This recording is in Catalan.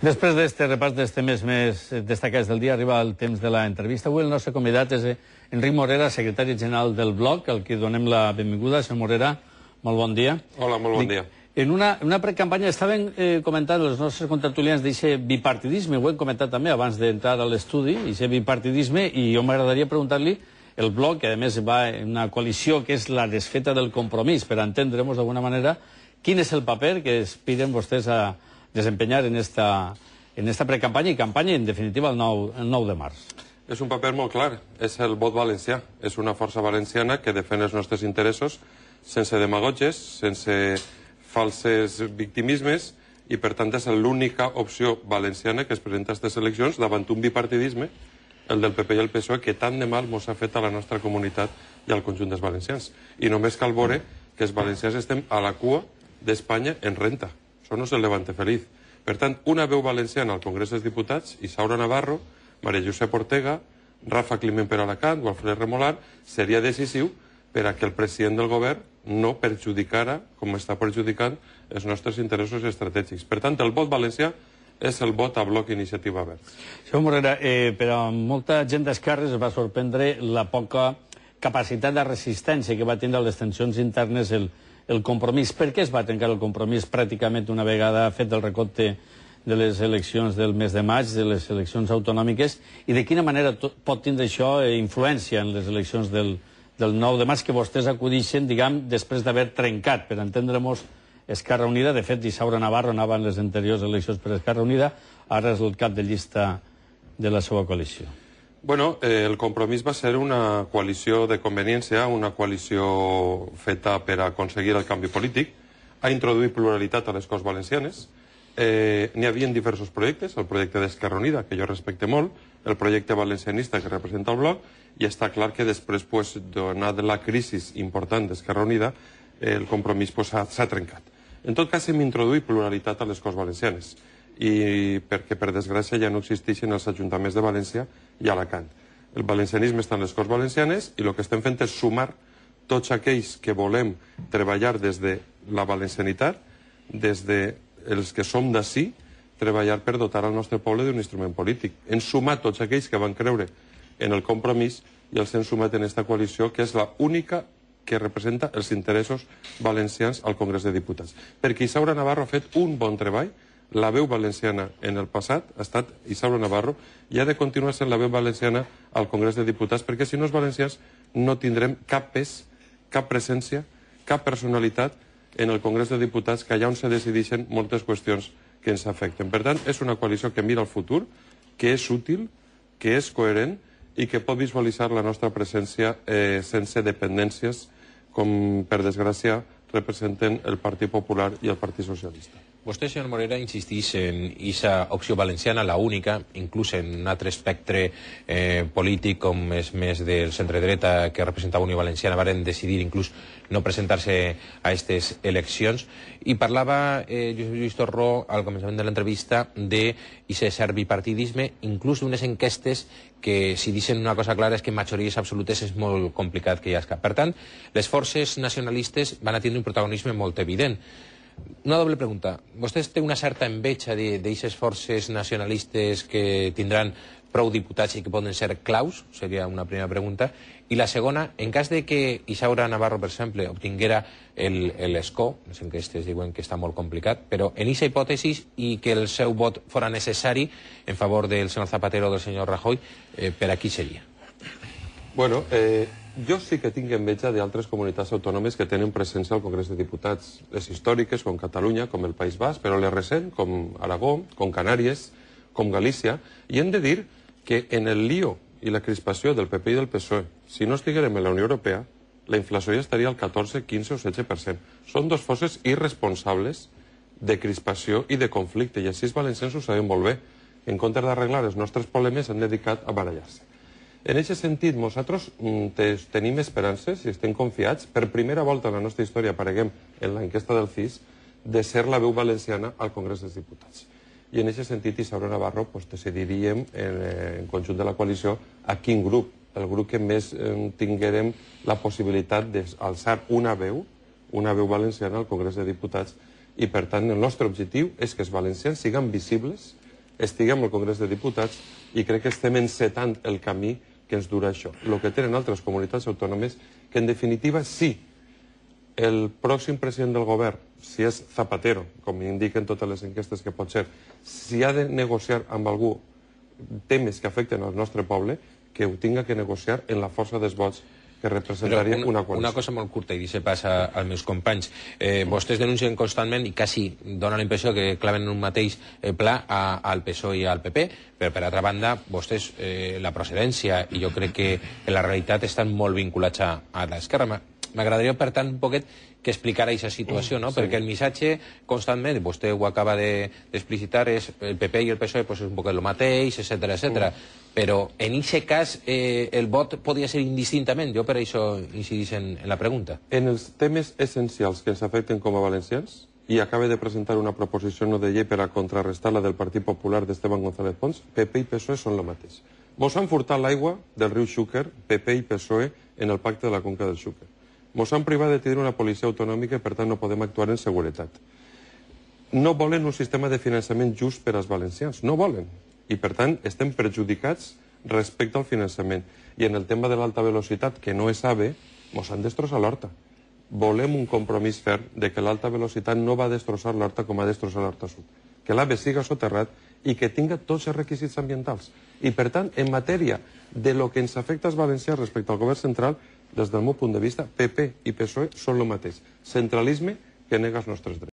Després d'aquest repàs dels temes més destacats del dia, arriba el temps de l'entrevista. Avui el nostre convidat és Enric Morera, secretari general del Bloc, al que donem la benvinguda. Senyor Morera, molt bon dia. Hola, molt bon dia. En una precampanya estaven comentant els nostres contertulians d'aquest bipartidisme, ho hem comentat també abans d'entrar a l'estudi, aquest bipartidisme, i jo m'agradaria preguntar-li, el Bloc, que a més va en una coalició que és la desfeta del compromís, per entendre'ns d'alguna manera, quin és el paper que aspiren vostès a desempeñar en esta precampanya i campanya, en definitiva, el 9 de març. És un paper molt clar, és el vot valencià. És una força valenciana que defèn els nostres interessos sense demagoges, sense falses victimismes, i per tant és l'única opció valenciana que es presenta a aquestes eleccions davant un bipartidisme, el del PP i el PSOE, que tant de mal mos ha fet a la nostra comunitat i al conjunt dels valencians. I només cal veure que els valencians estem a la cua d'Espanya en renta. Això no és el Levante feliç. Per tant, una veu valenciana al Congrés dels Diputats, Isaura Navarro, María Josep Ortega, Rafa Climent per Alacant o Alfred Remolar, seria decisiu per a que el president del govern no perjudicara, com està perjudicant, els nostres interessos estratègics. Per tant, el vot valencià és el vot a Bloc Iniciativa Verds. Senyor Morera, per a molta gent d'esquerres es va sorprendre la poca capacitat de resistència que va tindre a les tensions internes el compromís. Per què es va trencar el compromís pràcticament una vegada fet el recompte de les eleccions del mes de maig, de les eleccions autonòmiques, i de quina manera pot tindre això influència en les eleccions del 9 de març que vostès acudixen, diguem, després d'haver trencat, per entendre-nos, Esquerra Unida. De fet, Isaura Navarro anava en les anteriors eleccions per Esquerra Unida, ara és el cap de llista de la seva coalició. Bueno, el compromís va ser una coalició de conveniència, una coalició feta per aconseguir el canvi polític, ha introduït pluralitat a les Corts Valencianes, n'hi havia diversos projectes, el projecte d'Esquerra Unida, que jo respecte molt, el projecte valencianista que representa el Bloc, i està clar que després, donada la crisi important d'Esquerra Unida, el compromís s'ha trencat. En tot cas, hem introduït pluralitat a les Corts Valencianes, i perquè, per desgràcia, ja no existeixen els ajuntaments de València i Alacant. El valencianisme està en les Corts Valencianes i el que estem fent és sumar tots aquells que volem treballar des de la valencianitat, des dels que som d'ací, treballar per dotar al nostre poble d'un instrument polític. Hem sumat tots aquells que van creure en el compromís i els hem sumat en aquesta coalició, que és l'única que representa els interessos valencians al Congrés de Diputats. Perquè Isaura Navarro ha fet un bon treball. La veu valenciana en el passat ha estat Isaura Navarro i ha de continuar sent la veu valenciana al Congrés de Diputats, perquè si no els valencians no tindrem cap pes, cap presència, cap personalitat en el Congrés de Diputats, que allà on se decideixen moltes qüestions que ens afecten. Per tant, és una coalició que mira al futur, que és útil, que és coherent i que pot visualitzar la nostra presència sense dependències, com, per desgràcia, representen el Partit Popular i el Partit Socialista. Vostè, senyor Morera, insisteix en aquesta opció valenciana, la única, inclús en un altre espectre polític, com és més del centre-dreta que representava Unió Valenciana, varen decidir inclús no presentar-se a aquestes eleccions. I parlava Josep Lluís Torró al començament de l'entrevista d'aquest cert bipartidisme, inclús d'unes enquestes que, si dicen una cosa clara, és que en majories absolutes és molt complicat que hi hagi. Per tant, les forces nacionalistes van a tindre un protagonisme molt evident. Una doble pregunta. Vostè té una certa enveja d'aquestes forces nacionalistes que tindran prou diputats i que poden ser claus? Seria una primera pregunta. I la segona, en cas de que Isaura Navarro, per exemple, obtinguera l'escó, les enquestes diuen que està molt complicat, però en aquesta hipòtesi i que el seu vot fora necessari en favor del senyor Zapatero o del senyor Rajoy, per a qui seria? Bueno, jo sí que tinc enveja d'altres comunitats autònomes que tenen presència al Congrés de Diputats. Les històriques, com Catalunya, com el País Basc, però les recents, com Aragó, com Canàries, com Galícia. I hem de dir que en el lío i la crispació del PP i del PSOE, si no estiguérem en la Unió Europea, la inflació ja estaria al 14, 15 o 16%. Són dos forces irresponsables de crispació i de conflicte, i així els valencians ho sabem molt bé. En comptes d'arreglar els nostres problemes, s'han dedicat a barallar-se. En aquest sentit, nosaltres tenim esperances i estem confiats, per primera volta en la nostra història apareguem en l'enquesta del CIS, de ser la veu valenciana al Congrés dels Diputats. I en aquest sentit, Isaura Navarro, decidiríem en conjunt de la coalició a quin grup, el grup que més tinguérem la possibilitat d'alçar una veu valenciana al Congrés de Diputats, i per tant el nostre objectiu és que els valencians siguin visibles estiguem al Congrés de Diputats i crec que estem encetant el camí que ens dura això. El que tenen altres comunitats autònomes, que en definitiva sí, el pròxim president del govern, si és Zapatero, com indiquen totes les enquestes que pot ser, si ha de negociar amb algú temes que afecten al nostre poble, que ho tinga que negociar en la força dels vots que representaria una coalició. Una cosa molt curta, i deixa passa als meus companys. Vostès denuncien constantment i quasi dona la impressió que claven un mateix pla al PSOE i al PP, però per altra banda, vostès, la procedència i jo crec que la realitat estan molt vinculats a l'esquerra. M'agradaria, per tant, un poquet que explicara aquesta situació, no? Perquè el missatge constantment, vostè ho acaba d'explicitar, és el PP i el PSOE és un poquet el mateix, etc. Però en aquest cas el vot podia ser indistintament. Jo per això incidís en la pregunta. En els temes essencials que ens afecten com a valencians, i acaba de presentar una proposició no de llei per a contrarrestar la del Partit Popular d'Esteban González Pons, PP i PSOE són el mateix. Mos han furtat l'aigua del riu Xúquer, PP i PSOE, en el pacte de la conca del Xúquer. Mos han privat de tenir una policia autonòmica i, per tant, no podem actuar en seguretat. No volen un sistema de finançament just per als valencians. No volen. I, per tant, estem perjudicats respecte al finançament. I en el tema de l'alta velocitat, que no és AVE, mos han destrossat l'horta. Volem un compromís ferm de que l'alta velocitat no va destrossar l'horta com ha destrossat l'horta sud. Que l'AVE siga soterrat i que tinga tots els requisits ambientals. I, per tant, en matèria de lo que ens afecta als valencians respecte al govern central, des del meu punt de vista, PP i PSOE són el mateix. Centralisme que nega els nostres drets.